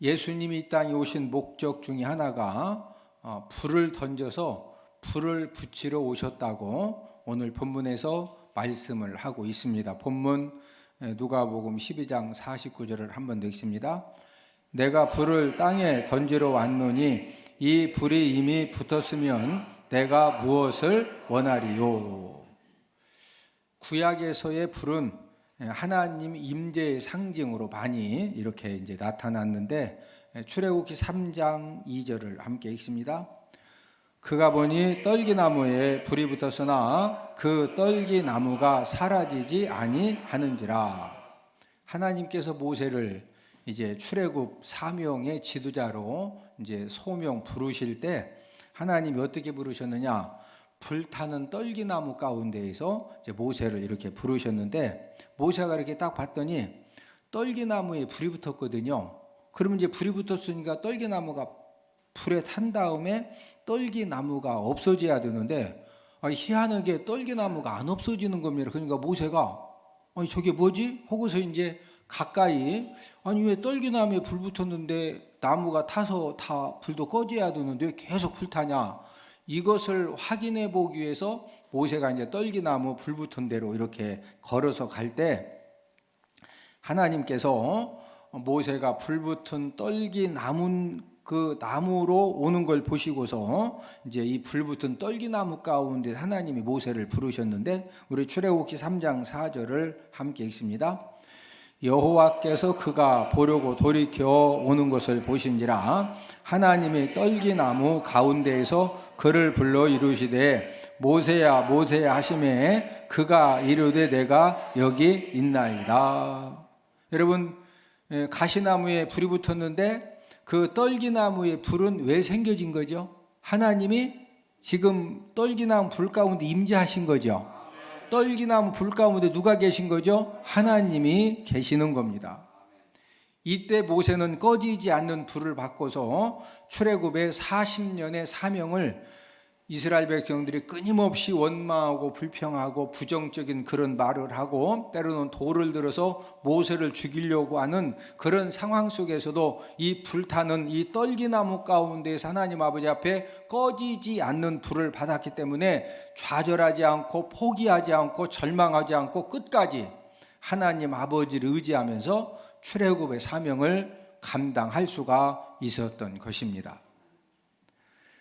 예수님이 이 땅에 오신 목적 중에 하나가 불을 던져서 불을 붙이러 오셨다고 오늘 본문에서 말씀을 하고 있습니다. 본문 누가복음 12장 49절을 한번 더 읽습니다. 내가 불을 땅에 던지러 왔노니 이 불이 이미 붙었으면 내가 무엇을 원하리요. 구약에서의 불은 하나님 임재의 상징으로 많이 이렇게 이제 나타났는데, 출애굽기 3장 2절을 함께 읽습니다. 그가 보니 떨기나무에 불이 붙었으나 그 떨기나무가 사라지지 아니하는지라. 하나님께서 모세를 이제 출애굽 사명의 지도자로 이제 소명 부르실 때 하나님이 어떻게 부르셨느냐? 불타는 떨기나무 가운데에서 이제 모세를 이렇게 부르셨는데, 모세가 이렇게 딱 봤더니 떨기나무에 불이 붙었거든요. 그러면 이제 불이 붙었으니까 떨기나무가 불에 탄 다음에 떨기나무가 없어져야 되는데, 희한하게 떨기나무가 안 없어지는 겁니다. 그러니까 모세가 저게 뭐지? 하고서 이제 가까이, 왜 떨기나무에 불 붙었는데 나무가 타서 다 불도 꺼져야 되는데 왜 계속 불타냐? 이것을 확인해 보기 위해서 모세가 이제 떨기나무 불 붙은 대로 이렇게 걸어서 갈 때, 하나님께서 모세가 불 붙은 떨기나무 그 나무로 오는 걸 보시고서 이제 이 불 붙은 떨기나무 가운데 하나님이 모세를 부르셨는데, 우리 출애굽기 3장 4절을 함께 읽습니다. 여호와께서 그가 보려고 돌이켜 오는 것을 보신지라 하나님이 떨기나무 가운데에서 그를 불러 이르시되 모세야 모세야 하시매 그가 이르되 내가 여기 있나이다. 여러분, 가시나무에 불이 붙었는데 그 떨기나무의 불은 왜 생겨진 거죠? 하나님이 지금 떨기나무 불 가운데 임재하신 거죠. 떨기나무 불 가운데 누가 계신 거죠? 하나님이 계시는 겁니다. 이때 모세는 꺼지지 않는 불을 받고서 출애굽의 40년의 사명을 이스라엘 백성들이 끊임없이 원망하고 불평하고 부정적인 그런 말을 하고 때로는 돌을 들어서 모세를 죽이려고 하는 그런 상황 속에서도 이 불타는 이 떨기나무 가운데서 하나님 아버지 앞에 꺼지지 않는 불을 받았기 때문에 좌절하지 않고 포기하지 않고 절망하지 않고 끝까지 하나님 아버지를 의지하면서 출애굽의 사명을 감당할 수가 있었던 것입니다.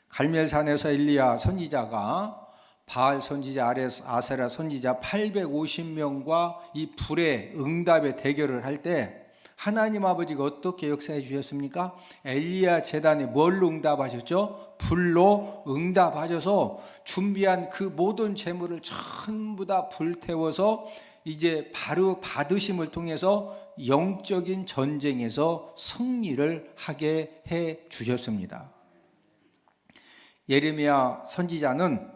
갈멜산에서 엘리야 선지자가 바알 선지자, 아세라 선지자 850명과 이 불의 응답의 대결을 할 때 하나님 아버지가 어떻게 역사해 주셨습니까? 엘리야 제단에 뭘로 응답하셨죠? 불로 응답하셔서 준비한 그 모든 재물을 전부 다 불태워서 이제 바로 받으심을 통해서 영적인 전쟁에서 승리를 하게 해 주셨습니다. 예레미야 선지자는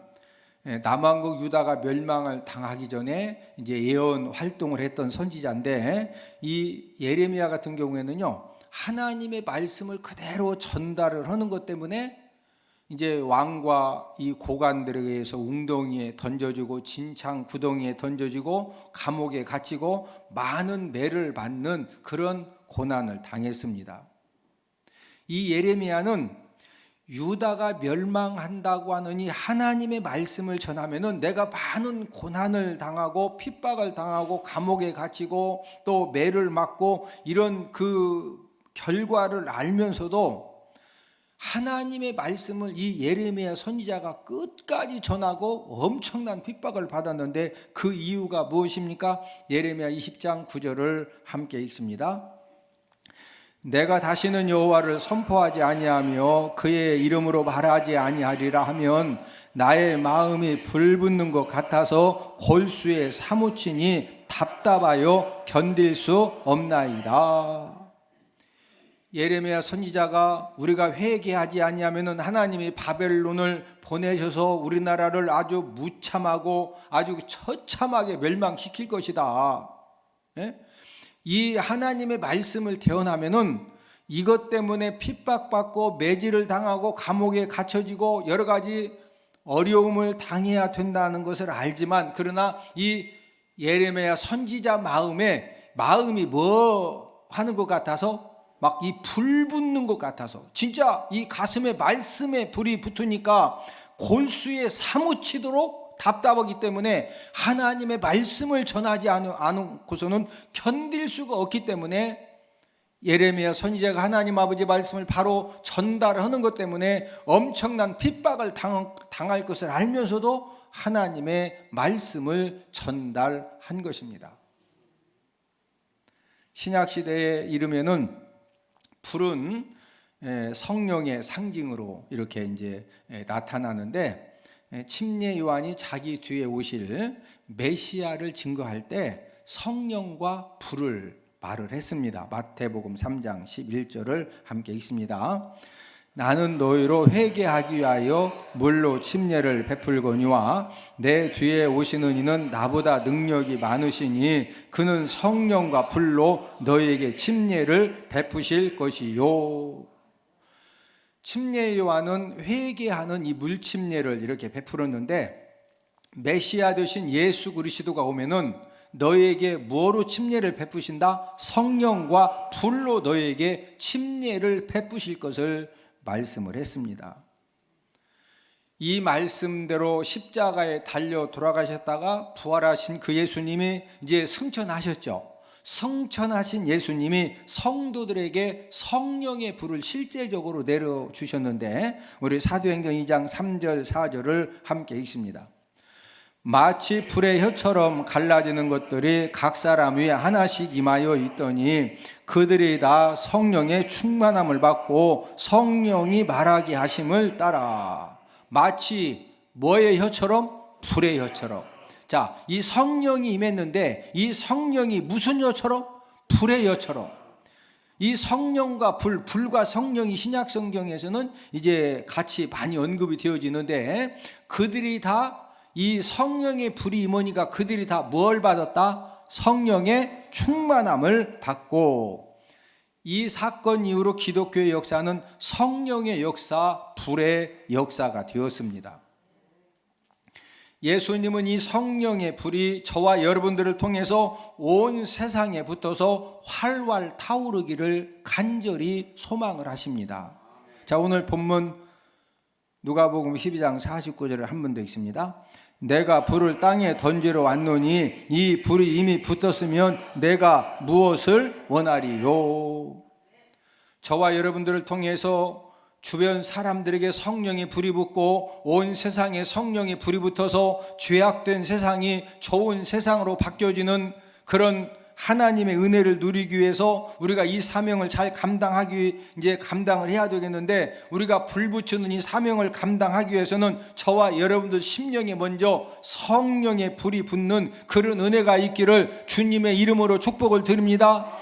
남왕국 유다가 멸망을 당하기 전에 이제 예언 활동을 했던 선지자인데, 이 예레미야 같은 경우에는요, 하나님의 말씀을 그대로 전달을 하는 것 때문에 이제 왕과 이 고관들에 의해서 웅덩이에 던져지고 진창 구덩이에 던져지고 감옥에 갇히고 많은 매를 받는 그런 고난을 당했습니다. 이 예레미야는 유다가 멸망한다고 하느니 하나님의 말씀을 전하면은 내가 많은 고난을 당하고 핍박을 당하고 감옥에 갇히고 또 매를 맞고 이런 그 결과를 알면서도 하나님의 말씀을 이 예레미야 선지자가 끝까지 전하고 엄청난 핍박을 받았는데, 그 이유가 무엇입니까? 예레미야 20장 9절을 함께 읽습니다. 내가 다시는 여호와를 선포하지 아니하며 그의 이름으로 말하지 아니하리라 하면 나의 마음이 불붙는 것 같아서 골수에 사무치니 답답하여 견딜 수 없나이다. 예레미야 선지자가 우리가 회개하지 아니하면 하나님이 바벨론을 보내셔서 우리나라를 아주 무참하고 아주 처참하게 멸망시킬 것이다. 이 하나님의 말씀을 대언하면은 이것 때문에 핍박받고 매질을 당하고 감옥에 갇혀지고 여러 가지 어려움을 당해야 된다는 것을 알지만, 그러나 이 예레미야 선지자 마음이 뭐 하는 것 같아서 막 이 불 붙는 것 같아서, 진짜 이 가슴에 말씀에 불이 붙으니까 골수에 사무치도록 답답하기 때문에 하나님의 말씀을 전하지 않고서는 견딜 수가 없기 때문에 예레미야 선지자가 하나님 아버지 말씀을 바로 전달하는 것 때문에 엄청난 핍박을 당할 것을 알면서도 하나님의 말씀을 전달한 것입니다. 신약시대에 이르면은 불은 성령의 상징으로 이렇게 이제 나타나는데, 침례 요한이 자기 뒤에 오실 메시아를 증거할 때 성령과 불을 말을 했습니다. 마태복음 3장 11절을 함께 읽습니다. 나는 너희로 회개하기 위하여 물로 침례를 베풀거니와 내 뒤에 오시는 이는 나보다 능력이 많으시니 그는 성령과 불로 너희에게 침례를 베푸실 것이요. 침례 요한은 회개하는 이 물 침례를 이렇게 베풀었는데, 메시아 되신 예수 그리스도가 오면은 너희에게 무엇으로 침례를 베푸신다? 성령과 불로 너희에게 침례를 베푸실 것을 말씀을 했습니다. 이 말씀대로 십자가에 달려 돌아가셨다가 부활하신 그 예수님이 이제 승천하셨죠. 승천하신 예수님이 성도들에게 성령의 불을 실제적으로 내려주셨는데, 우리 사도행전 2장 3절 4절을 함께 읽습니다. 마치 불의 혀처럼 갈라지는 것들이 각 사람 위에 하나씩 임하여 있더니 그들이 다 성령의 충만함을 받고 성령이 말하게 하심을 따라. 마치 뭐의 혀처럼? 불의 혀처럼. 자, 이 성령이 임했는데 이 성령이 무슨 혀처럼? 불의 혀처럼. 이 성령과 불과 성령이 신약 성경에서는 이제 같이 많이 언급이 되어지는데, 그들이 다 이 성령의 불이 임하니까 그들이 다 뭘 받았다? 성령의 충만함을 받고, 이 사건 이후로 기독교의 역사는 성령의 역사, 불의 역사가 되었습니다. 예수님은 이 성령의 불이 저와 여러분들을 통해서 온 세상에 붙어서 활활 타오르기를 간절히 소망을 하십니다. 자, 오늘 본문 누가복음 12장 49절을 한 번 더 읽습니다. 내가 불을 땅에 던지러 왔노니 이 불이 이미 붙었으면 내가 무엇을 원하리요. 저와 여러분들을 통해서 주변 사람들에게 성령의 불이 붙고 온 세상에 성령의 불이 붙어서 죄악된 세상이 좋은 세상으로 바뀌어지는 그런 하나님의 은혜를 누리기 위해서 우리가 이 사명을 잘 감당을 해야 되겠는데, 우리가 불 붙이는 이 사명을 감당하기 위해서는 저와 여러분들 심령에 먼저 성령의 불이 붙는 그런 은혜가 있기를 주님의 이름으로 축복을 드립니다.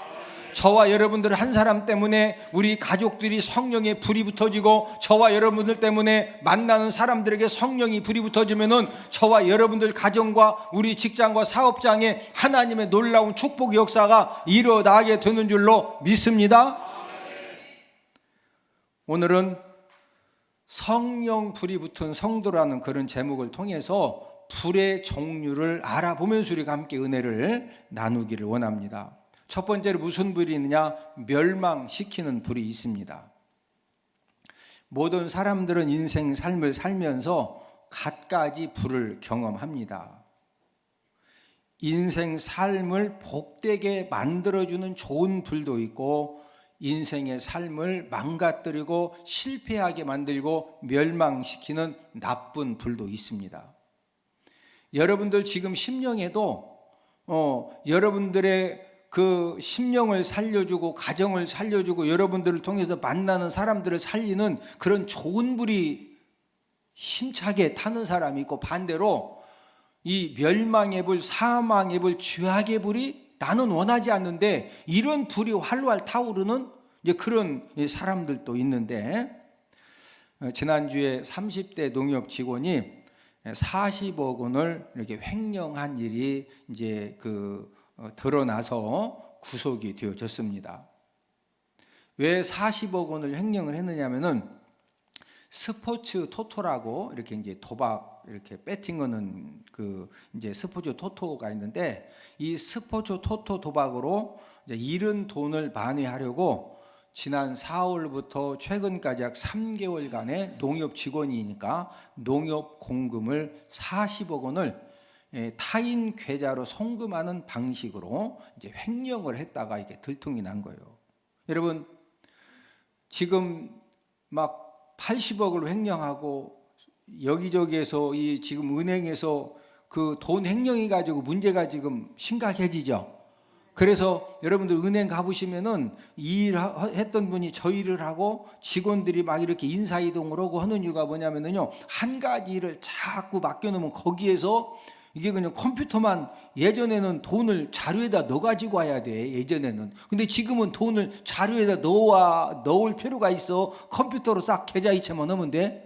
저와 여러분들 한 사람 때문에 우리 가족들이 성령의 불이 붙어지고, 저와 여러분들 때문에 만나는 사람들에게 성령이 불이 붙어지면은 저와 여러분들 가정과 우리 직장과 사업장에 하나님의 놀라운 축복 역사가 일어나게 되는 줄로 믿습니다. 오늘은 성령 불이 붙은 성도라는 그런 제목을 통해서 불의 종류를 알아보면서 우리가 함께 은혜를 나누기를 원합니다. 첫 번째로 무슨 불이 있느냐? 멸망시키는 불이 있습니다. 모든 사람들은 인생 삶을 살면서 갖가지 불을 경험합니다. 인생 삶을 복되게 만들어주는 좋은 불도 있고, 인생의 삶을 망가뜨리고 실패하게 만들고 멸망시키는 나쁜 불도 있습니다. 여러분들 지금 심령에도 여러분들의 그 심령을 살려주고 가정을 살려주고 여러분들을 통해서 만나는 사람들을 살리는 그런 좋은 불이 힘차게 타는 사람이 있고, 반대로 이 멸망의 불, 사망의 불, 죄악의 불이 나는 원하지 않는데 이런 불이 활활 타오르는 이제 그런 사람들도 있는데, 지난주에 30대 농협 직원이 40억 원을 이렇게 횡령한 일이 이제 드러나서 구속이 되어졌습니다. 왜 40억 원을 횡령을 했느냐면은 스포츠 토토라고 이렇게 이제 도박 이렇게 배팅하는 이제 스포츠 토토가 있는데, 이 스포츠 토토 도박으로 이제 잃은 돈을 만회하려고 지난 4월부터 최근까지 약 3개월간의 농협 직원이니까 농협 공금을 40억 원을 타인 계좌로 송금하는 방식으로 이제 횡령을 했다가 이게 들통이 난 거예요. 여러분, 지금 막 80억을 횡령하고 여기저기에서 이 지금 은행에서 그 돈 횡령해 가지고 문제가 지금 심각해지죠. 그래서 여러분들 은행 가보시면은 이 일 했던 분이 저 일을 하고 직원들이 막 이렇게 인사이동을 하고 하는 이유가 뭐냐면요, 한 가지 일을 자꾸 맡겨놓으면 거기에서 이게 그냥 컴퓨터만, 예전에는 돈을 자료에다 넣어가지고 와야 돼, 예전에는. 근데 지금은 돈을 자료에다 넣을 필요가 있어. 컴퓨터로 싹 계좌이체만 하면 돼.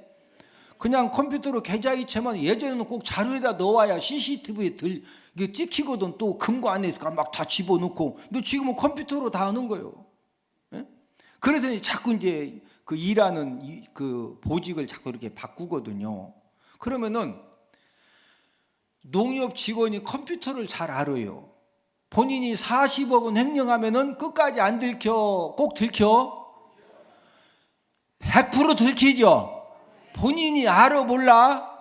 그냥 컴퓨터로 계좌이체만, 예전에는 꼭 자료에다 넣어와야 CCTV에 이게 찍히거든. 또 금고 안에 막 다 집어넣고. 근데 지금은 컴퓨터로 다 하는 거예요. 예? 그래서 자꾸 이제 그 일하는 그 보직을 자꾸 이렇게 바꾸거든요. 그러면은 농협 직원이 컴퓨터를 잘 알아요. 본인이 40억 원 횡령하면은 끝까지 안 들켜. 꼭 들켜? 100% 들키죠? 본인이 알아 몰라?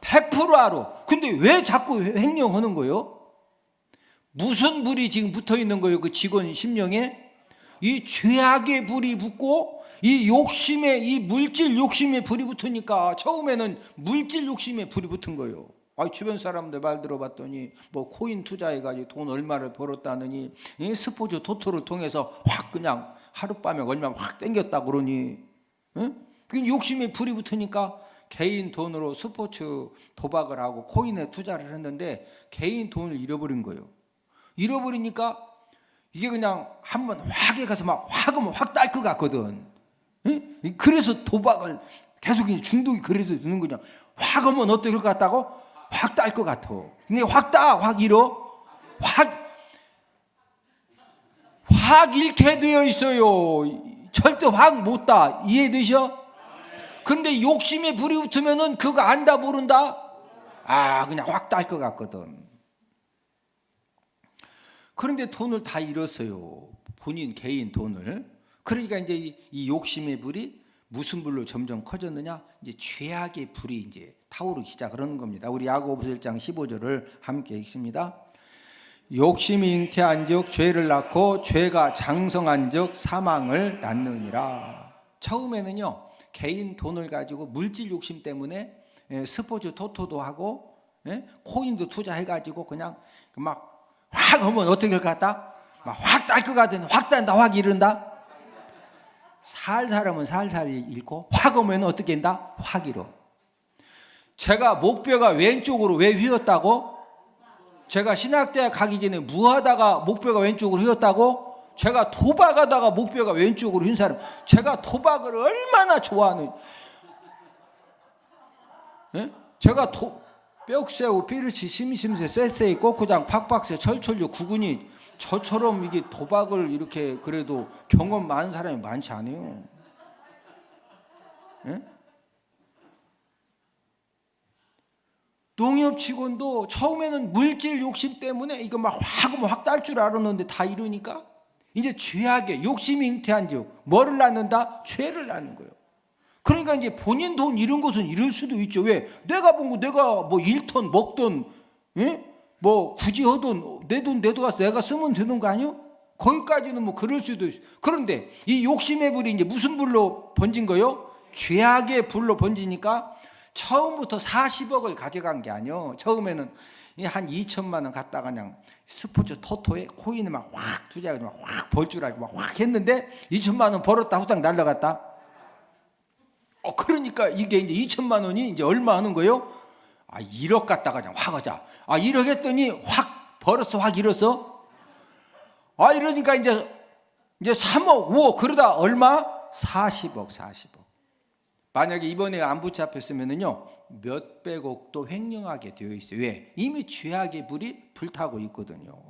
100% 알아. 근데 왜 자꾸 횡령하는 거예요? 무슨 불이 지금 붙어 있는 거예요? 그 직원 심령에? 이 죄악의 불이 붙고 이 욕심에, 이 물질 욕심에 불이 붙으니까 처음에는 물질 욕심에 불이 붙은 거예요. 주변 사람들 말 들어봤더니 뭐 코인 투자해가지고 돈 얼마를 벌었다느니, 스포츠 토토를 통해서 확 그냥 하룻밤에 얼마 확 땡겼다 그러니, 그 욕심에 불이 붙으니까 개인 돈으로 스포츠 도박을 하고 코인에 투자를 했는데 개인 돈을 잃어버린 거예요. 잃어버리니까 이게 그냥 한번 확에 가서 막 확 하면 확 딸 것 같거든. 그래서 도박을 계속 중독이 그래서 드는 거냐. 확 하면 어떨 것 같다고? 확 딸 것 같아. 근데 확 따, 확 잃어? 확 잃게 되어 있어요. 절대 확 못 따. 이해되셔? 근데 욕심에 불이 붙으면은 그거 안다 모른다? 그냥 확 딸 것 같거든. 그런데 돈을 다 잃었어요. 본인 개인 돈을. 그러니까 이제 이 욕심의 불이 무슨 불로 점점 커졌느냐? 이제 죄악의 불이 이제 타오르기 시작하는 겁니다. 우리 야고보서 1장 15절을 함께 읽습니다. 욕심이 잉태한즉 죄를 낳고 죄가 장성한즉 사망을 낳느니라. 처음에는요, 개인 돈을 가지고 물질 욕심 때문에 스포츠 토토도 하고 코인도 투자해가지고 그냥 막 확 하면 어떻게 할 것 같다? 막 확 딸 것 같은, 확 딴다, 확 이른다. 살살 하면 살살 잃고 확 하면 어떻게 한다? 확 잃어. 제가 목뼈가 왼쪽으로 왜 휘었다고? 제가 신학대학 가기 전에 무하다가 목뼈가 왼쪽으로 휘었다고? 제가 도박하다가 목뼈가 왼쪽으로 휜 사람. 제가 도박을 얼마나 좋아하는, 제가 뼈새우, 삐르치, 심심새, 쎄쎄이, 꼬꾸장, 팍팍새, 철철류, 구근이, 저처럼 이게 도박을 이렇게 그래도 경험 많은 사람이 많지 않아요. 농협 직원도 처음에는 물질 욕심 때문에 이거 막 확 딸 줄 알았는데 다 이러니까 이제 죄악에 욕심이 잉태한즉 뭐를 낳는다? 죄를 낳는 거예요. 그러니까 이제 본인 돈 잃은 것은 잃을 수도 있죠. 왜? 내가 본 거 내가 뭐 잃던 먹던, 뭐 굳이 하던 내 돈 가서 내가 쓰면 되는 거 아니요? 거기까지는 뭐 그럴 수도 있어요. 그런데 이 욕심의 불이 이제 무슨 불로 번진 거요? 죄악의 불로 번지니까 처음부터 40억을 가져간 게 아니요. 처음에는 한 2천만 원 갖다가 그냥 스포츠 토토에 코인에 막 확 투자해서 막 확 벌 줄 알고 막 확 했는데 2천만 원 벌었다 후딱 날라갔다. 그러니까 이게 이제 2천만 원이 이제 얼마 하는 거예요? 1억 갖다가 그냥 확 하자. 1억 했더니 확 벌었어, 확 잃었어. 이러니까 이제 3억, 5억 그러다 얼마? 40억. 만약에 이번에 안 붙잡혔으면은요, 몇백억도 횡령하게 되어 있어요. 왜? 이미 죄악의 불이 불타고 있거든요.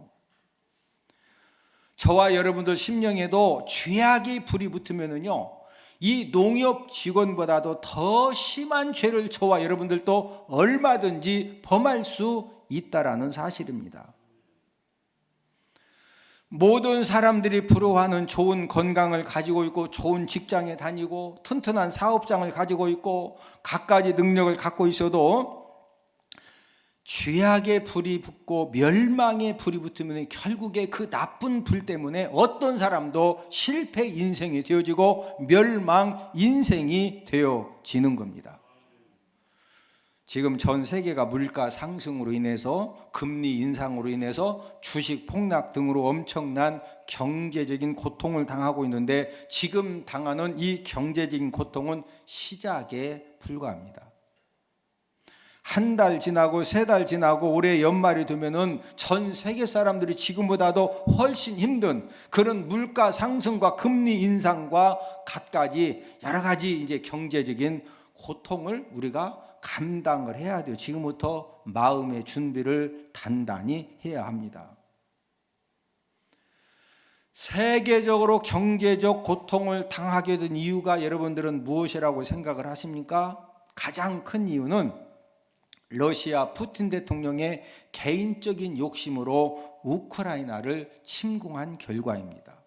저와 여러분들 심령에도 죄악의 불이 붙으면은요, 이 농협 직원보다도 더 심한 죄를 저와 여러분들도 얼마든지 범할 수 있다라는 사실입니다. 모든 사람들이 부러워하는 좋은 건강을 가지고 있고 좋은 직장에 다니고 튼튼한 사업장을 가지고 있고 갖가지 능력을 갖고 있어도 죄악의 불이 붙고 멸망의 불이 붙으면 결국에 그 나쁜 불 때문에 어떤 사람도 실패 인생이 되어지고 멸망 인생이 되어지는 겁니다. 지금 전 세계가 물가 상승으로 인해서 금리 인상으로 인해서 주식 폭락 등으로 엄청난 경제적인 고통을 당하고 있는데 지금 당하는 이 경제적인 고통은 시작에 불과합니다. 한 달 지나고 세 달 지나고 올해 연말이 되면은 전 세계 사람들이 지금보다도 훨씬 힘든 그런 물가 상승과 금리 인상과 갖가지 여러 가지 이제 경제적인 고통을 우리가 감당을 해야 돼요. 지금부터 마음의 준비를 단단히 해야 합니다. 세계적으로 경제적 고통을 당하게 된 이유가 여러분들은 무엇이라고 생각을 하십니까? 가장 큰 이유는 러시아 푸틴 대통령의 개인적인 욕심으로 우크라이나를 침공한 결과입니다.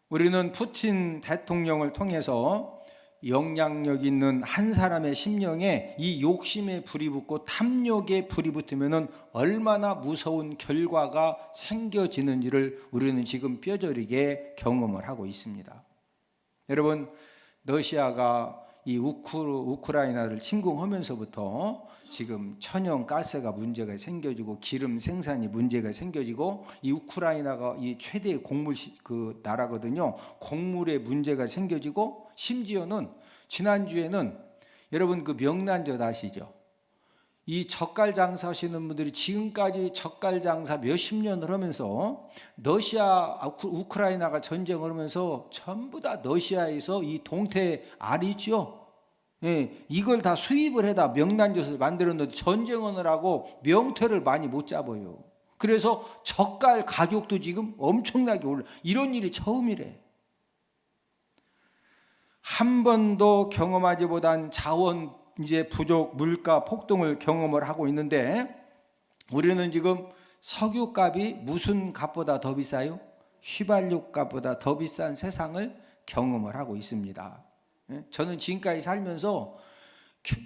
우리는 푸틴 대통령을 통해서 영향력 있는 한 사람의 심령에 이 욕심의 불이 붙고 탐욕의 불이 붙으면 얼마나 무서운 결과가 생겨지는지를 우리는 지금 뼈저리게 경험을 하고 있습니다. 여러분, 러시아가 이 우크라이나를 침공하면서부터 지금 천연가스가 문제가 생겨지고 기름 생산이 문제가 생겨지고 이 우크라이나가 이 최대 곡물 그 나라거든요. 곡물에 문제가 생겨지고 심지어는 지난주에는 여러분 그 명란젓 아시죠? 이 젓갈 장사하시는 분들이 지금까지 젓갈 장사 몇십 년을 하면서 러시아 우크라이나가 전쟁을 하면서 전부 다 러시아에서 이 동태 알 있죠? 예, 이걸 다 수입을 해다 명란젓을 만들었는데 전쟁을 하고 명태를 많이 못 잡아요. 그래서 젓갈 가격도 지금 엄청나게 올라. 이런 일이 처음이래. 한 번도 경험하지 못한 자원 이제 부족, 물가 폭등을 경험을 하고 있는데 우리는 지금 석유값이 무슨 값보다 더 비싸요? 휘발유 값보다 더 비싼 세상을 경험을 하고 있습니다. 저는 지금까지 살면서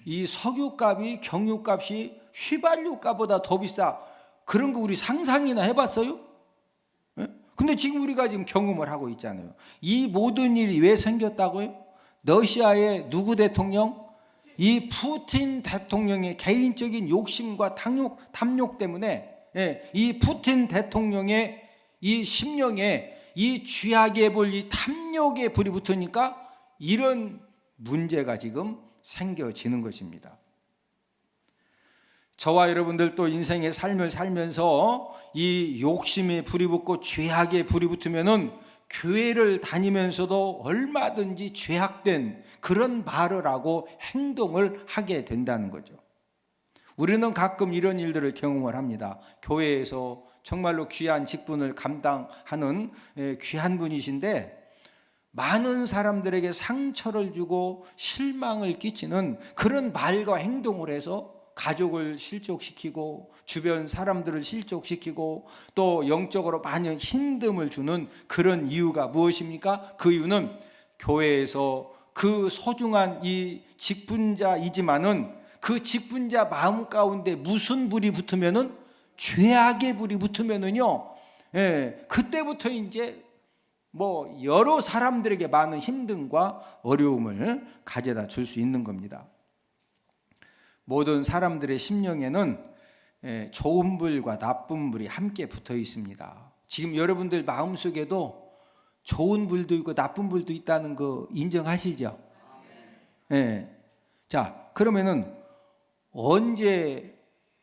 이 석유값이 경유값이 휘발유 값보다 더 비싸 그런 거 우리 상상이나 해봤어요? 근데 지금 우리가 지금 경험을 하고 있잖아요. 이 모든 일이 왜 생겼다고요? 러시아의 누구 대통령? 이 푸틴 대통령의 개인적인 욕심과 탐욕 때문에 이 푸틴 대통령의 이 심령에 이 죄악의 불, 이 탐욕의 불이 붙으니까 이런 문제가 지금 생겨지는 것입니다. 저와 여러분들도 인생의 삶을 살면서 이 욕심에 불이 붙고 죄악에 불이 붙으면은 교회를 다니면서도 얼마든지 죄악된 그런 말을 하고 행동을 하게 된다는 거죠. 우리는 가끔 이런 일들을 경험을 합니다. 교회에서 정말로 귀한 직분을 감당하는 귀한 분이신데 많은 사람들에게 상처를 주고 실망을 끼치는 그런 말과 행동을 해서 가족을 실족시키고 주변 사람들을 실족시키고 또 영적으로 많은 힘듦을 주는 그런 이유가 무엇입니까? 그 이유는 교회에서 그 소중한 이 직분자이지만은 그 직분자 마음 가운데 무슨 불이 붙으면은 죄악의 불이 붙으면은요, 그때부터 이제 뭐 여러 사람들에게 많은 힘듦과 어려움을 가져다 줄 수 있는 겁니다. 모든 사람들의 심령에는 좋은 불과 나쁜 불이 함께 붙어 있습니다. 지금 여러분들 마음속에도 좋은 불도 있고 나쁜 불도 있다는 거 인정하시죠? 자, 그러면은 언제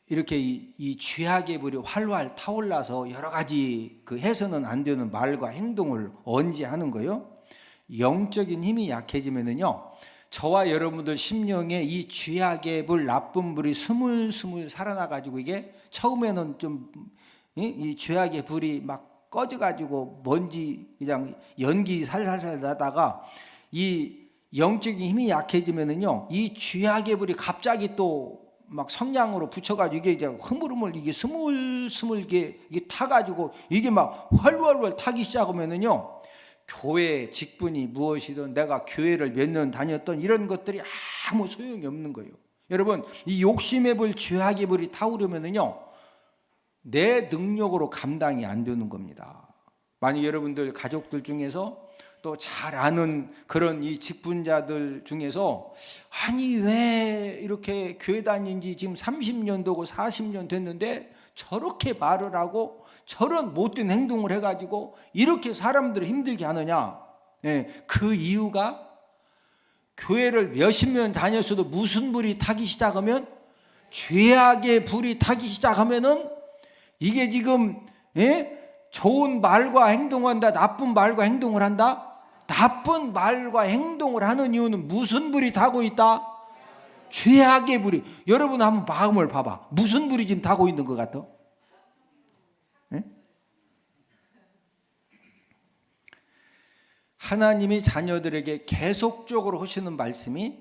이렇게 이 죄악의 불이 활활 타올라서 여러 가지 그 해서는 안 되는 말과 행동을 언제 하는 거예요? 영적인 힘이 약해지면은요, 저와 여러분들 심령에 이 죄악의 불, 나쁜 불이 스물스물 살아나가지고 이게 처음에는 좀 이 죄악의 불이 막 꺼져가지고 먼지 그냥 연기 살살살 나다가 이 영적인 힘이 약해지면은요, 이 죄악의 불이 갑자기 또 막 성냥으로 붙여가지고 이게 이제 흐물흐물 이게 스물스물 이게 타가지고 이게 막 활활활 타기 시작하면은요, 교회 직분이 무엇이든 내가 교회를 몇 년 다녔던 이런 것들이 아무 소용이 없는 거예요. 여러분, 이 욕심의 불, 죄악의 불이 타오르면은요, 내 능력으로 감당이 안 되는 겁니다. 만약 여러분들 가족들 중에서 또 잘 아는 그런 이 직분자들 중에서 아니 왜 이렇게 교회 다닌 지 지금 30년 되고 40년 됐는데 저렇게 말을 하고 저런 못된 행동을 해가지고 이렇게 사람들을 힘들게 하느냐. 그 이유가 교회를 몇십 년 다녔어도 무슨 불이 타기 시작하면, 죄악의 불이 타기 시작하면은 이게 지금 좋은 말과 행동을 한다, 나쁜 말과 행동을 한다. 나쁜 말과 행동을 하는 이유는 무슨 불이 타고 있다? 죄악의 불이. 여러분 한번 마음을 봐봐. 무슨 불이 지금 타고 있는 것 같아? 하나님이 자녀들에게 계속적으로 하시는 말씀이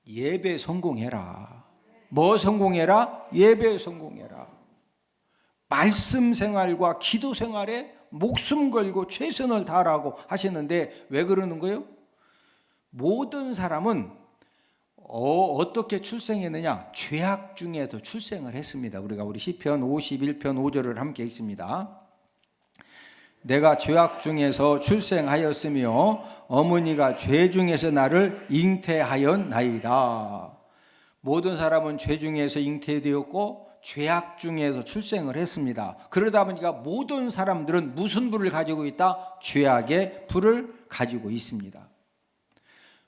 예배 성공해라. 뭐 성공해라? 예배 성공해라. 말씀 생활과 기도 생활에 목숨 걸고 최선을 다하라고 하시는데 왜 그러는 거예요? 모든 사람은 어떻게 출생했느냐? 죄악 중에서 출생을 했습니다. 우리 시편 51편 5절을 함께 읽습니다. 내가 죄악 중에서 출생하였으며 어머니가 죄 중에서 나를 잉태하였나이다. 모든 사람은 죄 중에서 잉태되었고 죄악 중에서 출생을 했습니다. 그러다 보니까 모든 사람들은 무슨 불을 가지고 있다? 죄악의 불을 가지고 있습니다.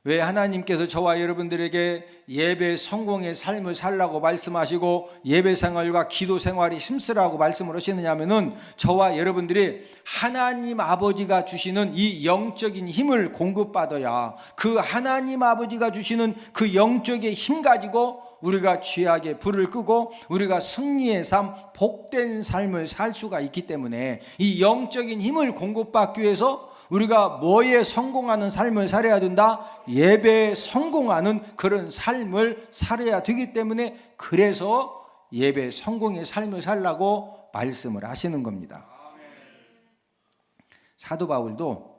왜 하나님께서 저와 여러분들에게 예배 성공의 삶을 살라고 말씀하시고 예배 생활과 기도 생활이 힘쓰라고 말씀을 하시느냐 하면은, 저와 여러분들이 하나님 아버지가 주시는 이 영적인 힘을 공급받아야 그 하나님 아버지가 주시는 그 영적인 힘 가지고 우리가 죄악의 불을 끄고 우리가 승리의 삶, 복된 삶을 살 수가 있기 때문에 이 영적인 힘을 공급받기 위해서 우리가 뭐에 성공하는 삶을 살아야 된다? 예배에 성공하는 그런 삶을 살아야 되기 때문에, 그래서 예배 성공의 삶을 살라고 말씀을 하시는 겁니다. 사도 바울도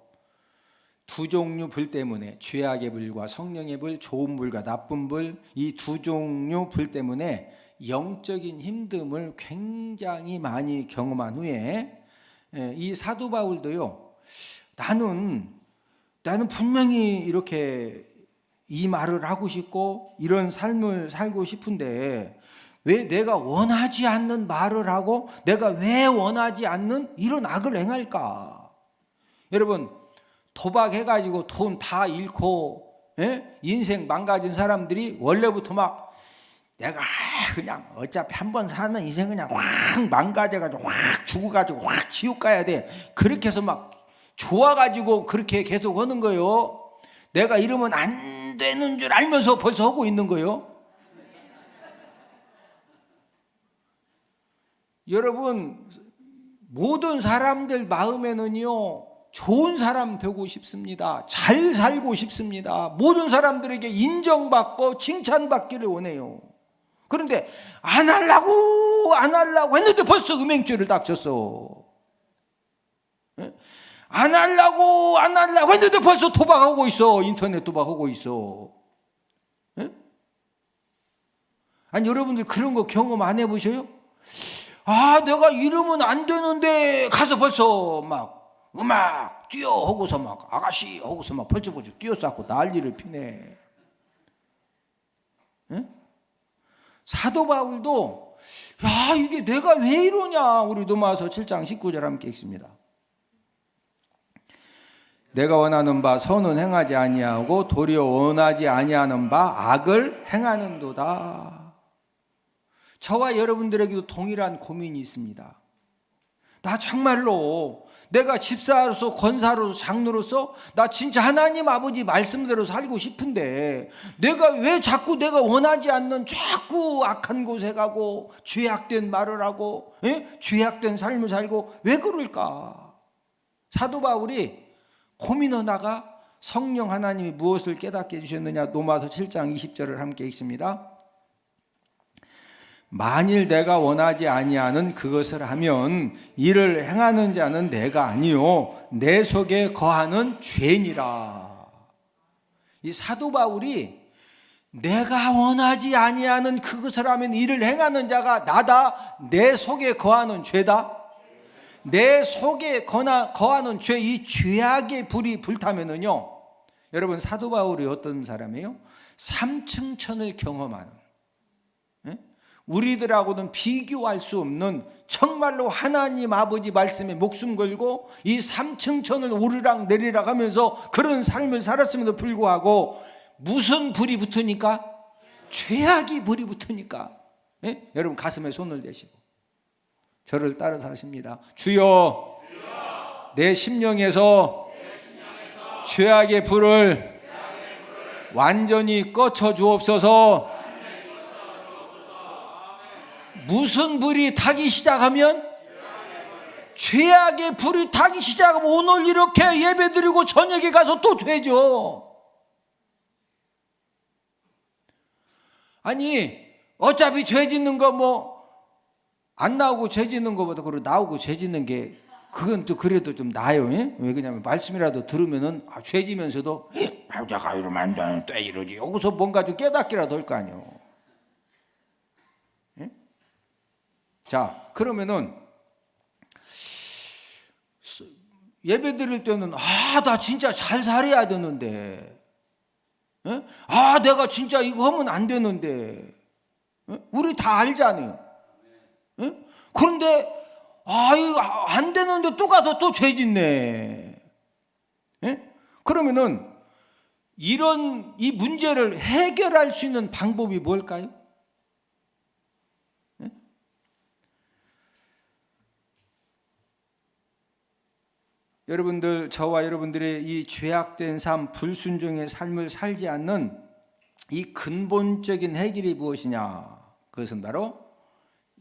두 종류 불 때문에, 죄악의 불과 성령의 불, 좋은 불과 나쁜 불, 이 두 종류 불 때문에 영적인 힘듦을 굉장히 많이 경험한 후에 이 사도 바울도요, 나는 분명히 이렇게 이 말을 하고 싶고 이런 삶을 살고 싶은데 왜 내가 원하지 않는 말을 하고 내가 왜 원하지 않는 이런 악을 행할까? 여러분, 도박해가지고 돈 다 잃고 인생 망가진 사람들이 원래부터 막 내가 그냥 어차피 한 번 사는 인생 그냥 확 망가져가지고 확 죽어가지고 확 지옥 가야 돼, 그렇게 해서 막 좋아가지고 그렇게 계속 하는 거예요. 내가 이러면 안 되는 줄 알면서 벌써 하고 있는 거예요. 여러분, 모든 사람들 마음에는요, 좋은 사람 되고 싶습니다. 잘 살고 싶습니다. 모든 사람들에게 인정받고 칭찬받기를 원해요. 그런데 안 하려고 했는데 벌써 음행죄를 딱 졌어. 안 하려고 했는데 벌써 도박하고 있어. 인터넷 도박하고 있어. 아니, 여러분들 그런 거 경험 안 해보셔요? 아, 내가 이러면 안 되는데 가서 벌써 막 음악 뛰어 하고서 막 아가씨 하고서 막 벌쩍벌쩍 뛰어쌌고 난리를 피네. 사도 바울도 야, 이게 내가 왜 이러냐. 우리 로마서 7장 19절 함께 읽습니다. 내가 원하는 바 선은 행하지 아니하고 도리어 원하지 아니하는 바 악을 행하는도다. 저와 여러분들에게도 동일한 고민이 있습니다. 나 정말로 내가 집사로서 권사로서 장로로서 나 진짜 하나님 아버지 말씀대로 살고 싶은데 내가 왜 자꾸 내가 원하지 않는 자꾸 악한 곳에 가고 죄악된 말을 하고 죄악된 삶을 살고 왜 그럴까? 사도 바울이 고민하다가 성령 하나님이 무엇을 깨닫게 해주셨느냐, 로마서 7장 20절을 함께 읽습니다. 만일 내가 원하지 아니하는 그것을 하면 이를 행하는 자는 내가 아니요 내 속에 거하는 죄니라. 이 사도 바울이 내가 원하지 아니하는 그것을 하면 이를 행하는 자가 나다, 내 속에 거하는 죄다. 내 속에 거하는 죄, 이 죄악의 불이 불타면은요, 여러분 사도 바울이 어떤 사람이에요? 삼층천을 경험하는, 우리들하고는 비교할 수 없는 정말로 하나님 아버지 말씀에 목숨 걸고 이 삼층천을 오르락 내리락 하면서 그런 삶을 살았음에도 불구하고 무슨 불이 붙으니까? 죄악이 불이 붙으니까. 여러분 가슴에 손을 대시고 저를 따라서 하십니다. 주여, 내 심령에서 죄악의 불을 완전히 꺼쳐 주옵소서. 무슨 불이 타기 시작하면? 죄악의 불이 타기 시작하면 오늘 이렇게 예배드리고 저녁에 가서 또 죄죠. 아니 어차피 죄 짓는 거 뭐 안 나오고 죄 짓는 거보다 그리고 나오고 죄 짓는 게 그건 또 그래도 좀 나아요. 왜 그러냐면 말씀이라도 들으면은 죄 지면서도 내가 이러면 안 돼, 또 이러지. 여기서 뭔가 좀 깨닫기라도 할 거 아니에요. 자, 그러면은 예배 드릴 때는 나 진짜 잘 살아야 되는데, 내가 진짜 이거 하면 안 되는데, 우리 다 알잖아요. 그런데 이거 안 되는데 또 가서 또 죄 짓네. 그러면은 이런 이 문제를 해결할 수 있는 방법이 뭘까요? 여러분들, 저와 여러분들의 이 죄악된 삶, 불순종의 삶을 살지 않는 이 근본적인 해결이 무엇이냐? 그것은 바로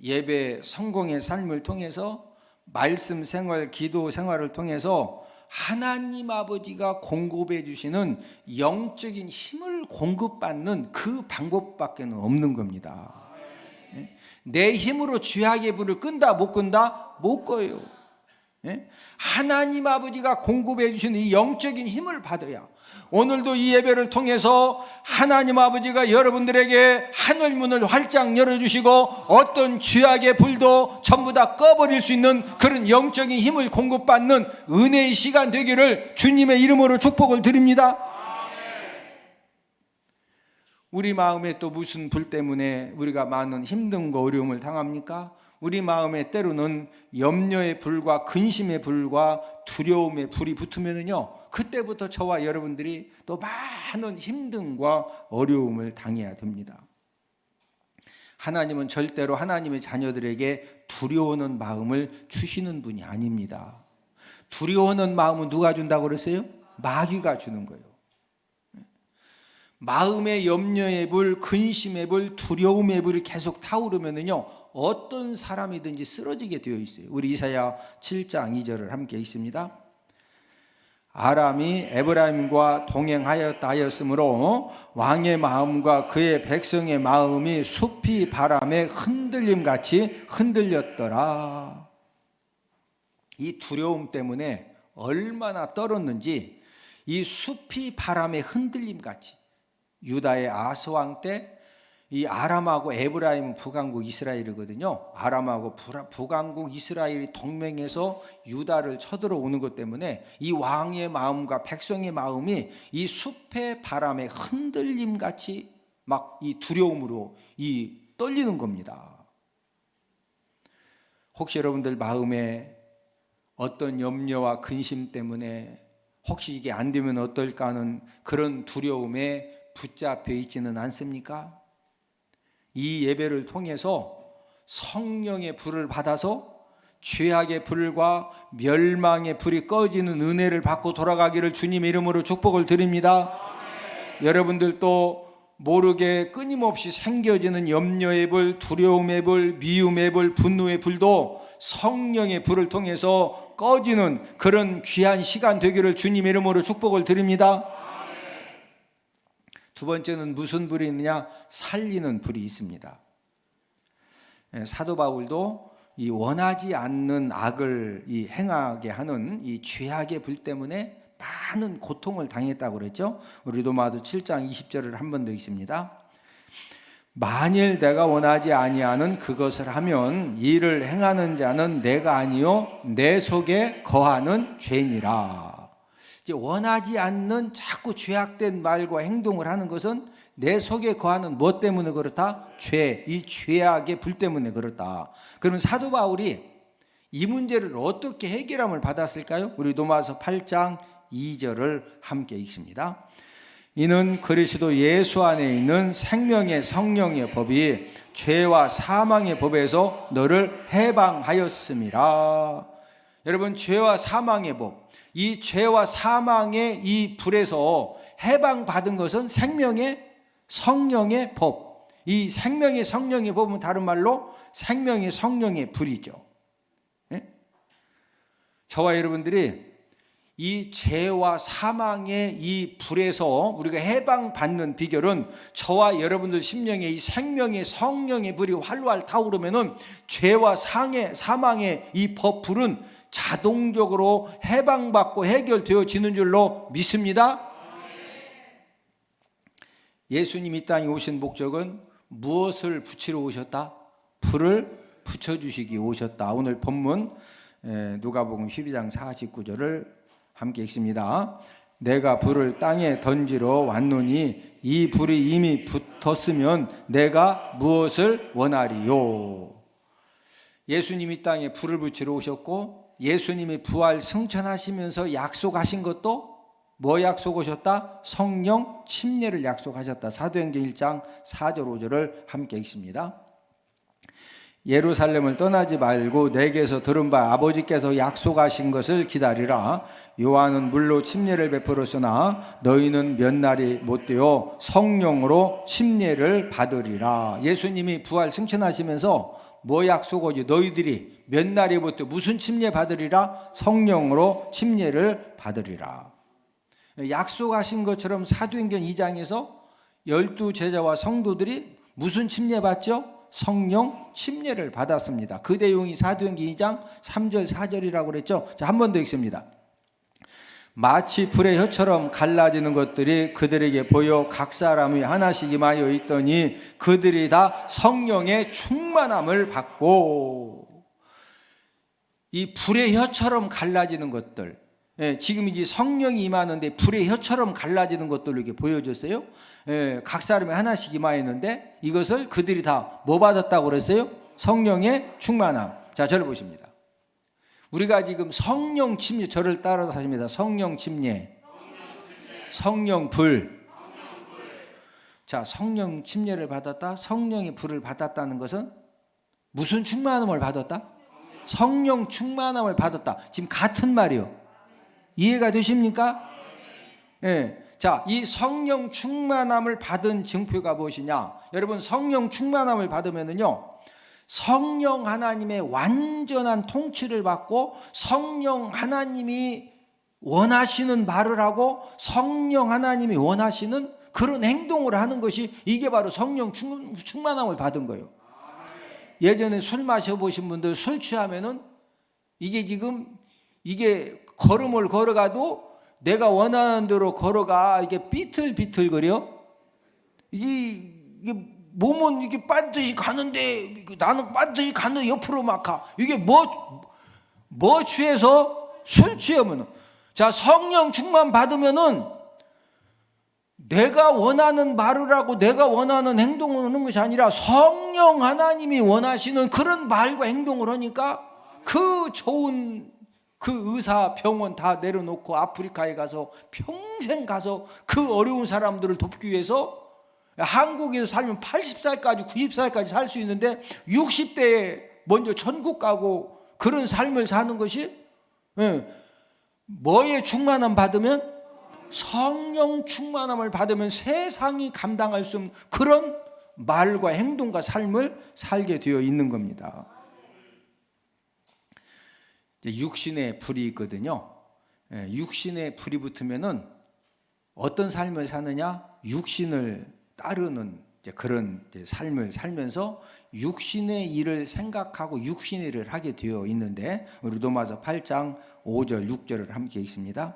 예배 성공의 삶을 통해서 말씀 생활, 기도 생활을 통해서 하나님 아버지가 공급해 주시는 영적인 힘을 공급받는 그 방법밖에 없는 겁니다. 내 힘으로 죄악의 불을 끈다 못 끈다? 못 꺼요. 하나님 아버지가 공급해 주시는 이 영적인 힘을 받아야 오늘도 이 예배를 통해서 하나님 아버지가 여러분들에게 하늘문을 활짝 열어주시고 어떤 죄악의 불도 전부 다 꺼버릴 수 있는 그런 영적인 힘을 공급받는 은혜의 시간 되기를 주님의 이름으로 축복을 드립니다. 우리 마음에 또 무슨 불 때문에 우리가 많은 힘듦과 어려움을 당합니까? 우리 마음에 때로는 염려의 불과 근심의 불과 두려움의 불이 붙으면요, 그때부터 저와 여러분들이 또 많은 힘듦과 어려움을 당해야 됩니다. 하나님은 절대로 하나님의 자녀들에게 두려워하는 마음을 주시는 분이 아닙니다. 두려워하는 마음은 누가 준다고 그랬어요? 마귀가 주는 거예요. 마음의 염려의 불, 근심의 불, 두려움의 불이 계속 타오르면요, 어떤 사람이든지 쓰러지게 되어 있어요. 우리 이사야 7장 2절을 함께 읽습니다. 아람이 에브라임과 동행하였다 하였으므로 왕의 마음과 그의 백성의 마음이 숲이 바람에 흔들림같이 흔들렸더라. 이 두려움 때문에 얼마나 떨었는지 이 숲이 바람에 흔들림같이, 유다의 아스 왕 때 이 아람하고 에브라임은 북왕국 이스라엘이거든요. 아람하고 북왕국 이스라엘이 동맹해서 유다를 쳐들어오는 것 때문에 이 왕의 마음과 백성의 마음이 이 숲의 바람에 흔들림같이 막 이 두려움으로 이 떨리는 겁니다. 혹시 여러분들 마음에 어떤 염려와 근심 때문에 혹시 이게 안 되면 어떨까 하는 그런 두려움에 붙잡혀 있지는 않습니까? 이 예배를 통해서 성령의 불을 받아서 죄악의 불과 멸망의 불이 꺼지는 은혜를 받고 돌아가기를 주님의 이름으로 축복을 드립니다. 여러분들도 모르게 끊임없이 생겨지는 염려의 불, 두려움의 불, 미움의 불, 분노의 불도 성령의 불을 통해서 꺼지는 그런 귀한 시간 되기를 주님의 이름으로 축복을 드립니다. 두 번째는 무슨 불이 있느냐? 살리는 불이 있습니다. 사도 바울도 이 원하지 않는 악을 이 행하게 하는 이 죄악의 불 때문에 많은 고통을 당했다고 그랬죠. 우리 로마서 7장 20절을 한 번 더 읽습니다. 만일 내가 원하지 아니하는 그것을 하면 이를 행하는 자는 내가 아니요 내 속에 거하는 죄니라. 이제 원하지 않는 자꾸 죄악된 말과 행동을 하는 것은 내 속에 거하는 뭐 때문에 그렇다? 죄, 이 죄악의 불 때문에 그렇다. 그러면 사도 바울이 이 문제를 어떻게 해결함을 받았을까요? 우리 로마서 8장 2절을 함께 읽습니다. 이는 그리스도 예수 안에 있는 생명의 성령의 법이 죄와 사망의 법에서 너를 해방하였음이라. 여러분, 죄와 사망의 법, 이 죄와 사망의 이 불에서 해방받은 것은 생명의 성령의 법. 이 생명의 성령의 법은 다른 말로 생명의 성령의 불이죠. 예? 저와 여러분들이 이 죄와 사망의 이 불에서 우리가 해방받는 비결은 저와 여러분들 심령에 이 생명의 성령의 불이 활활 타오르면은 죄와 사망의 이 불은 자동적으로 해방받고 해결되어지는 줄로 믿습니다. 예수님이 이 땅에 오신 목적은 무엇을 붙이러 오셨다? 불을 붙여주시기 오셨다. 오늘 본문 누가복음 12장 49절을 함께 읽습니다. 내가 불을 땅에 던지러 왔노니 이 불이 이미 붙었으면 내가 무엇을 원하리요. 예수님이 땅에 불을 붙이러 오셨고 예수님이 부활 승천하시면서 약속하신 것도 뭐 약속하셨다? 성령 침례를 약속하셨다. 사도행전 1장 4절 5절을 함께 읽습니다. 예루살렘을 떠나지 말고 내게서 들은 바 아버지께서 약속하신 것을 기다리라. 요한은 물로 침례를 베풀었으나 너희는 몇 날이 못되어 성령으로 침례를 받으리라. 예수님이 부활 승천하시면서 뭐 약속하지? 너희들이 몇 날이 못되어 무슨 침례 받으리라? 성령으로 침례를 받으리라. 약속하신 것처럼 사도행전 2장에서 12제자와 성도들이 무슨 침례 받죠? 성령 침례를 받았습니다. 그 내용이 사도행전 2장 3절 4절이라고 그랬죠. 자, 한 번 더 읽습니다. 마치 불의 혀처럼 갈라지는 것들이 그들에게 보여 각 사람이 하나씩 임하여 있더니 그들이 다 성령의 충만함을 받고. 이 불의 혀처럼 갈라지는 것들, 지금 이제 성령이 임하는데 불의 혀처럼 갈라지는 것들로 이렇게 보여줬어요. 각 사람이 하나씩 임하였는데 이것을 그들이 다 뭐 받았다고 그랬어요? 성령의 충만함. 자, 저를 보십니다. 우리가 지금 성령 침례, 저를 따라서 하십니다. 성령 침례, 성령 불. 자, 성령 침례를 받았다, 성령의 불을 받았다는 것은 무슨 충만함을 받았다? 성령 충만함을 받았다. 지금 같은 말이요. 이해가 되십니까? 예. 자, 이 성령 충만함을 받은 증표가 무엇이냐? 여러분, 성령 충만함을 받으면은요, 성령 하나님의 완전한 통치를 받고 성령 하나님이 원하시는 말을 하고 성령 하나님이 원하시는 그런 행동을 하는 것이 이게 바로 성령 충만함을 받은 거예요. 예전에 술 마셔보신 분들 술 취하면은 이게 지금 이게 걸음을 걸어가도 내가 원하는 대로 걸어가 이게 삐틀삐틀거려. 이게 몸은 이게 반드시 가는데 나는 반드시 가는 옆으로 막 가. 이게 뭐 취해서? 술 취하면은. 자, 성령 충만 받으면은 내가 원하는 말을 하고 내가 원하는 행동을 하는 것이 아니라 성령 하나님이 원하시는 그런 말과 행동을 하니까 그 좋은 그 의사 병원 다 내려놓고 아프리카에 가서 평생 가서 그 어려운 사람들을 돕기 위해서 한국에서 살면 80살까지 90살까지 살 수 있는데 60대에 먼저 천국 가고 그런 삶을 사는 것이 뭐에 충만함 받으면? 성령 충만함을 받으면 세상이 감당할 수 없는 그런 말과 행동과 삶을 살게 되어 있는 겁니다. 육신의 불이 있거든요. 육신의 불이 붙으면은 어떤 삶을 사느냐? 육신을 따르는 그런 삶을 살면서 육신의 일을 생각하고 육신의 일을 하게 되어 있는데, 우리 로마서 8장 5절 6절을 함께 읽습니다.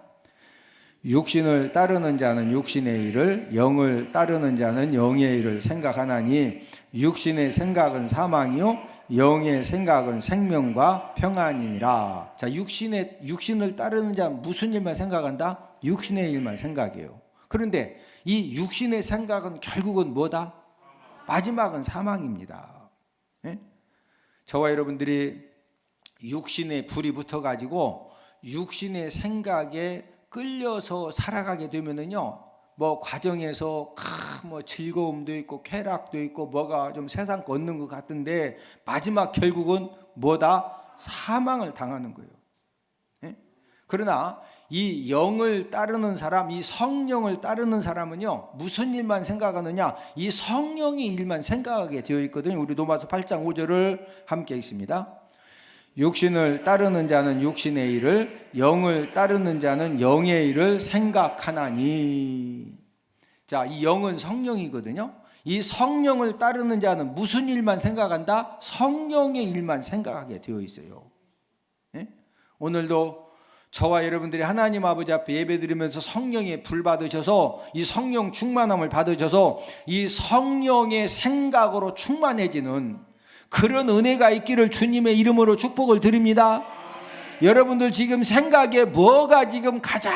육신을 따르는 자는 육신의 일을, 영을 따르는 자는 영의 일을 생각하나니 육신의 생각은 사망이요 영의 생각은 생명과 평안이니라. 자, 육신을 따르는 자는 무슨 일만 생각한다? 육신의 일만 생각해요. 그런데 이 육신의 생각은 결국은 뭐다? 마지막은 사망입니다. 예? 저와 여러분들이 육신에 불이 붙어가지고 육신의 생각에 끌려서 살아가게 되면은요, 뭐 과정에서 뭐 즐거움도 있고 쾌락도 있고 뭐가 좀 세상 거 얻는 것 같은데 마지막 결국은 뭐다? 사망을 당하는 거예요. 예? 그러나 이 영을 따르는 사람, 이 성령을 따르는 사람은요, 무슨 일만 생각하느냐? 이 성령의 일만 생각하게 되어 있거든요. 우리 로마서 8장 5절을 함께 읽습니다. 육신을 따르는 자는 육신의 일을, 영을 따르는 자는 영의 일을 생각하나니. 자, 이 영은 성령이거든요. 이 성령을 따르는 자는 무슨 일만 생각한다? 성령의 일만 생각하게 되어 있어요. 예? 오늘도 저와 여러분들이 하나님 아버지 앞에 예배드리면서 성령의 불 받으셔서 이 성령 충만함을 받으셔서 이 성령의 생각으로 충만해지는 그런 은혜가 있기를 주님의 이름으로 축복을 드립니다. 여러분들 지금 생각에 뭐가 지금 가장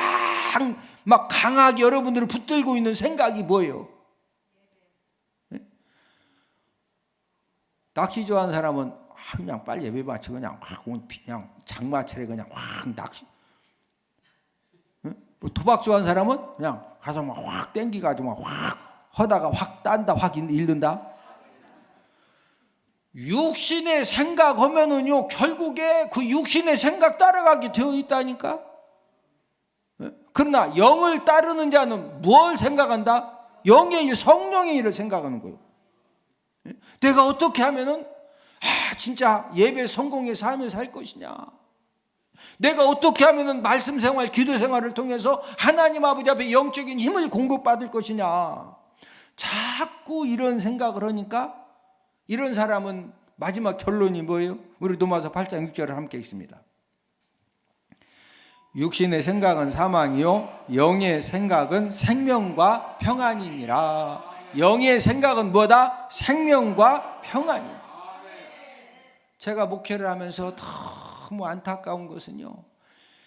막 강하게 여러분들을 붙들고 있는 생각이 뭐예요? 낚시 좋아하는 사람은 그냥 빨리 예배 마치고 그냥 장마철에 그냥 확 낚시. 도박 좋아하는 사람은 그냥 가서 막 확 땡기가지고 막 확 하다가 확 딴다, 확 잃는다. 육신의 생각하면은요, 결국에 그 육신의 생각 따라가게 되어 있다니까. 그러나 영을 따르는 자는 뭘 생각한다? 영의 일, 성령의 일을 생각하는 거예요. 내가 어떻게 하면은 진짜 예배 성공의 삶을 살 것이냐? 내가 어떻게 하면은 말씀 생활, 기도 생활을 통해서 하나님 아버지 앞에 영적인 힘을 공급받을 것이냐? 자꾸 이런 생각을 하니까 이런 사람은 마지막 결론이 뭐예요? 우리 로마서 8장 6절을 함께 읽습니다. 육신의 생각은 사망이요 영의 생각은 생명과 평안이니라. 영의 생각은 뭐다? 생명과 평안이요. 제가 목회를 하면서 너무 안타까운 것은요,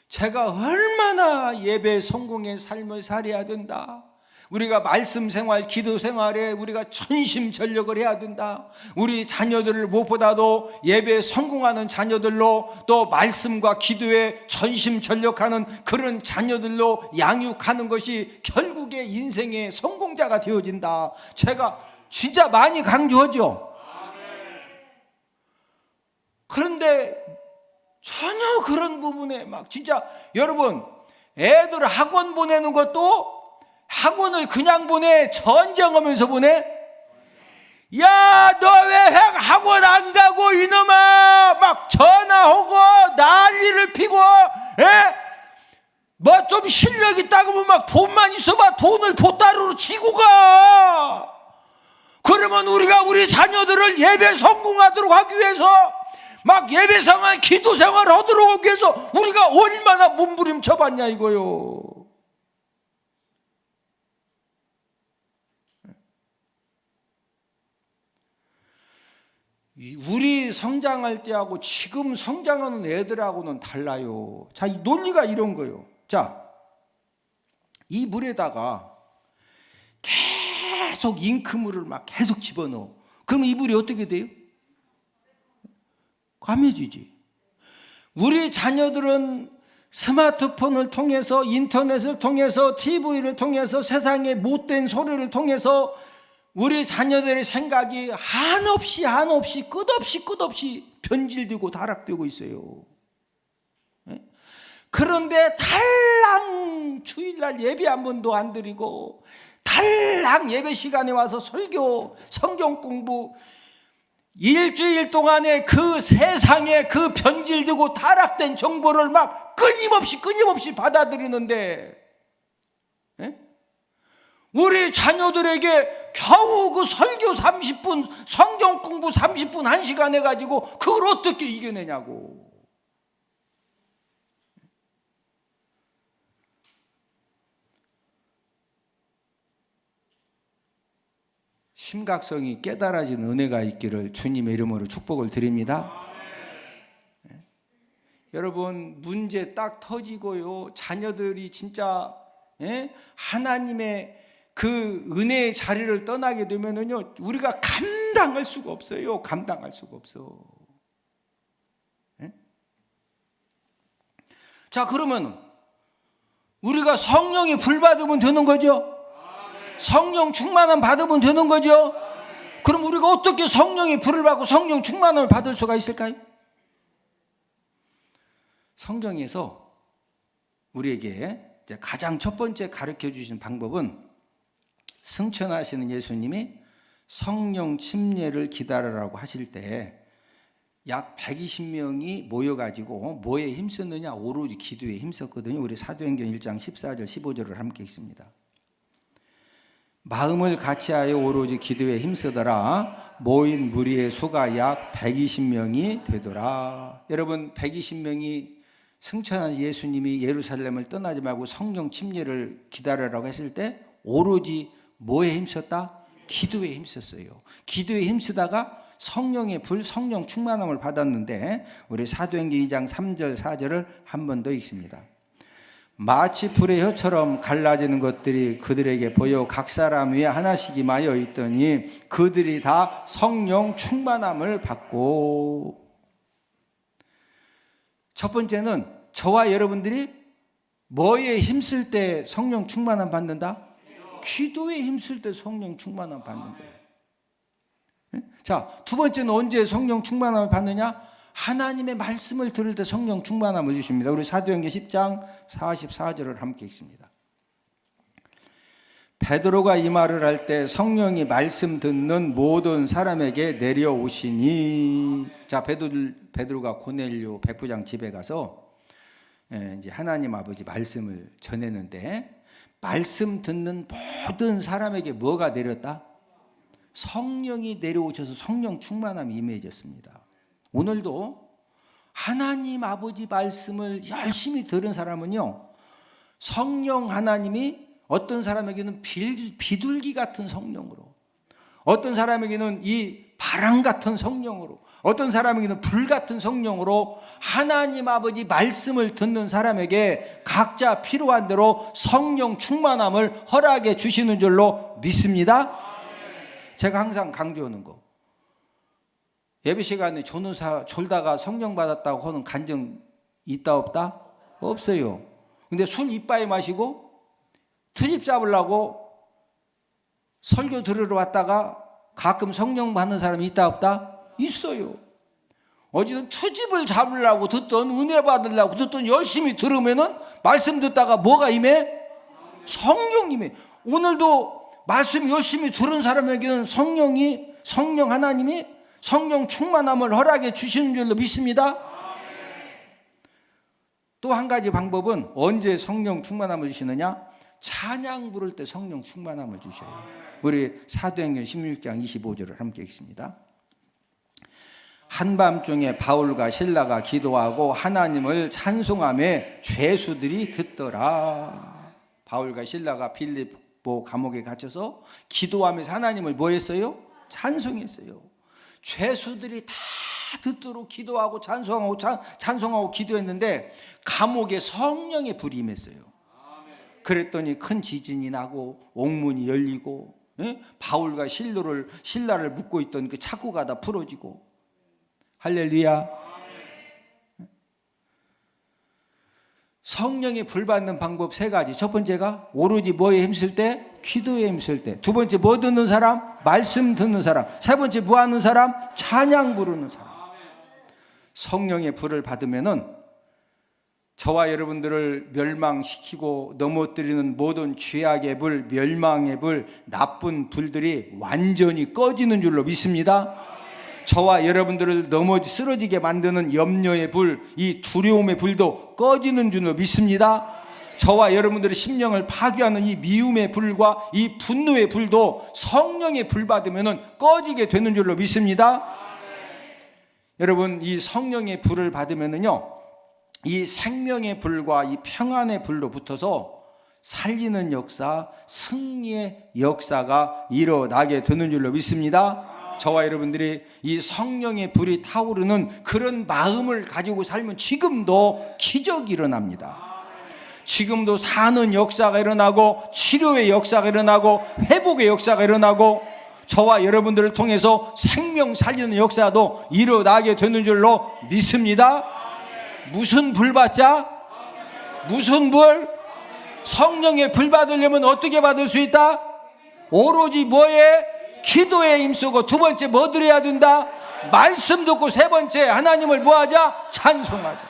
제가 얼마나 예배 성공의 삶을 살아야 된다, 우리가 말씀 생활, 기도 생활에 우리가 전심전력을 해야 된다, 우리 자녀들을 무엇보다도 예배에 성공하는 자녀들로, 또 말씀과 기도에 전심전력하는 그런 자녀들로 양육하는 것이 결국에 인생의 성공자가 되어진다. 제가 진짜 많이 강조하죠. 그런데 전혀 그런 부분에 막 진짜 여러분, 애들 학원 보내는 것도 학원을 그냥 보내? 전쟁하면서 보내? 야, 너 왜 학원 안 가고 이놈아, 막 전화하고 난리를 피고, 뭐 좀 실력 있다고 하면 막 돈만 있어봐 돈을 보따리로 쥐고 가. 그러면 우리가 우리 자녀들을 예배 성공하도록 하기 위해서, 막 예배 생활, 기도 생활을 하도록 하기 위해서 우리가 얼마나 몸부림쳐봤냐 이거요. 우리 성장할 때하고 지금 성장하는 애들하고는 달라요. 자, 이 논리가 이런 거예요. 자, 이 물에다가 계속 잉크물을 막 계속 집어넣어. 그럼 이 물이 어떻게 돼요? 까매지지. 우리 자녀들은 스마트폰을 통해서, 인터넷을 통해서, TV를 통해서, 세상의 못된 소리를 통해서 우리 자녀들의 생각이 한없이 끝없이 변질되고 타락되고 있어요. 그런데 달랑 주일날 예배 한 번도 안 드리고, 달랑 예배 시간에 와서 설교, 성경 공부, 일주일 동안에 그 세상에 그 변질되고 타락된 정보를 막 끊임없이 받아들이는데, 우리 자녀들에게 겨우 그 설교 30분, 성경 공부 30분, 1시간 해가지고 그걸 어떻게 이겨내냐고. 심각성이 깨달아진 은혜가 있기를 주님의 이름으로 축복을 드립니다. 여러분, 문제 딱 터지고요, 자녀들이 진짜 하나님의 그 은혜의 자리를 떠나게 되면은요, 우리가 감당할 수가 없어요. 감당할 수가 없어. 자, 그러면 우리가 성령의 불 받으면 되는 거죠? 성령 충만함 받으면 되는 거죠? 그럼 우리가 어떻게 성령의 불을 받고 성령 충만함을 받을 수가 있을까요? 성경에서 우리에게 가장 첫 번째 가르쳐 주신 방법은, 승천하시는 예수님이 성령 침례를 기다리라고 하실 때 약 120명이 모여가지고 뭐에 힘썼느냐? 오로지 기도에 힘썼거든요. 우리 사도행전 1장 14절 15절을 함께 읽습니다. 마음을 같이하여 오로지 기도에 힘쓰더라. 모인 무리의 수가 약 120명이 되더라. 여러분, 120명이 승천한 예수님이 예루살렘을 떠나지 말고 성령 침례를 기다리라고 했을 때 오로지 뭐에 힘썼다? 기도에 힘썼어요. 기도에 힘쓰다가 성령의 불, 성령 충만함을 받았는데, 우리 사도행전 2장 3절 4절을 한 번 더 읽습니다. 마치 불의 혀처럼 갈라지는 것들이 그들에게 보여 각 사람 위에 하나씩 임하여 있더니 그들이 다 성령 충만함을 받고. 첫 번째는 저와 여러분들이 뭐에 힘쓸 때 성령 충만함 받는다? 기도에 힘쓸 때 성령 충만함 받는 거예요. 자, 두 번째는 언제 성령 충만함을 받느냐? 하나님의 말씀을 들을 때 성령 충만함을 주십니다. 우리 사도행전 10장 44절을 함께 읽습니다. 베드로가 이 말을 할 때 성령이 말씀 듣는 모든 사람에게 내려오시니. 자, 베드로가 고넬료 백부장 집에 가서 이제 하나님 아버지 말씀을 전했는데, 말씀 듣는 모든 사람에게 뭐가 내렸다? 성령이 내려오셔서 성령 충만함이 임해졌습니다. 오늘도 하나님 아버지 말씀을 열심히 들은 사람은요, 성령 하나님이 어떤 사람에게는 비둘기 같은 성령으로, 어떤 사람에게는 이 바람 같은 성령으로, 어떤 사람에게는 불 같은 성령으로 하나님 아버지 말씀을 듣는 사람에게 각자 필요한 대로 성령 충만함을 허락해 주시는 줄로 믿습니다. 제가 항상 강조하는 거, 예배 시간에 조누사 졸다가 성령 받았다고 하는 간증 있다 없다? 없어요. 근데 술 이빠이 마시고 트집 잡으려고 설교 들으러 왔다가 가끔 성령 받는 사람이 있다 없다? 있어요. 어쨌든 트집을 잡으려고 듣던, 은혜 받으려고 듣던 열심히 들으면은 말씀 듣다가 뭐가 임해? 성령 임해. 오늘도 말씀 열심히 들은 사람에게는 성령 하나님이 성령 충만함을 허락해 주시는 줄로 믿습니다. 또 한 가지 방법은 언제 성령 충만함을 주시느냐? 찬양 부를 때 성령 충만함을 주셔요. 우리 사도행전 16장 25절을 함께 읽습니다. 한밤중에 바울과 실라가 기도하고 하나님을 찬송하며 죄수들이 듣더라. 바울과 실라가 빌립보 감옥에 갇혀서 기도하면서 하나님을 뭐 했어요? 찬송했어요. 죄수들이 다 듣도록 기도하고 찬송하고 기도했는데 감옥에 성령의 불이 임했어요. 그랬더니 큰 지진이 나고 옥문이 열리고, 바울과 신라를 묶고 있던 그 차고가 다 풀어지고. 할렐루야. 성령의 불 받는 방법 세 가지. 첫 번째가 오로지 뭐에 힘쓸 때? 기도에 힘쓸 때. 두 번째 뭐 듣는 사람? 말씀 듣는 사람. 세 번째 뭐 하는 사람? 찬양 부르는 사람. 성령의 불을 받으면은 저와 여러분들을 멸망시키고 넘어뜨리는 모든 죄악의 불, 멸망의 불, 나쁜 불들이 완전히 꺼지는 줄로 믿습니다. 저와 여러분들을 쓰러지게 만드는 염려의 불, 이 두려움의 불도 꺼지는 줄로 믿습니다. 저와 여러분들의 심령을 파괴하는 이 미움의 불과 이 분노의 불도 성령의 불 받으면 꺼지게 되는 줄로 믿습니다. 여러분, 이 성령의 불을 받으면요, 이 생명의 불과 이 평안의 불로 붙어서 살리는 역사, 승리의 역사가 일어나게 되는 줄로 믿습니다. 저와 여러분들이 이 성령의 불이 타오르는 그런 마음을 가지고 살면 지금도 기적이 일어납니다. 지금도 사는 역사가 일어나고, 치료의 역사가 일어나고, 회복의 역사가 일어나고, 저와 여러분들을 통해서 생명 살리는 역사도 일어나게 되는 줄로 믿습니다. 무슨 불 받자? 무슨 불? 성령의 불 받으려면 어떻게 받을 수 있다? 오로지 뭐에? 기도에 힘쓰고, 두 번째 뭐 드려야 된다? 말씀 듣고, 세 번째 하나님을 뭐하자? 찬송하자.